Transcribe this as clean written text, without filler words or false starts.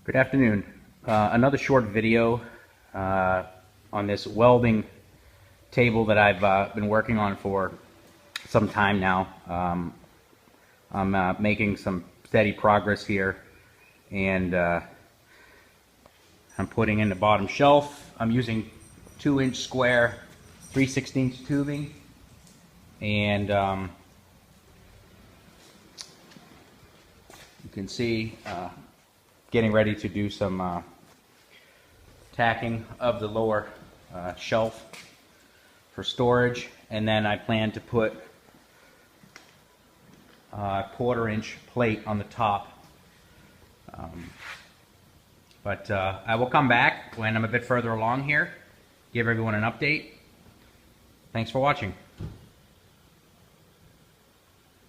Good afternoon. Another short video on this welding table that I've been working on for some time now. I'm making some steady progress here, and I'm putting in the bottom shelf. I'm using 2-inch square 3/16 tubing, and you can see getting ready to do some tacking of the lower shelf for storage, and then I plan to put a 1/4-inch plate on the top. But I will come back when I'm a bit further along here, give everyone an update. Thanks for watching.